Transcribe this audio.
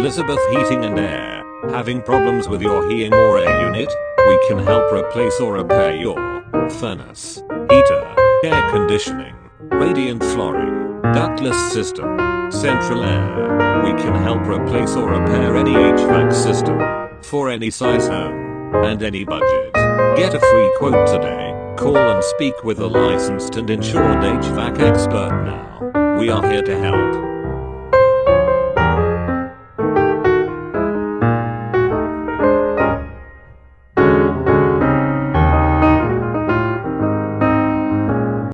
Elizabeth Heating and Air. Having problems with your heating or air unit? We can help replace or repair your furnace, heater, air conditioning, radiant flooring, ductless system, central air. We can help replace or repair any HVAC system for any size home and any budget. Get a free quote today. Call and speak with a licensed and insured HVAC expert now. We are here to help.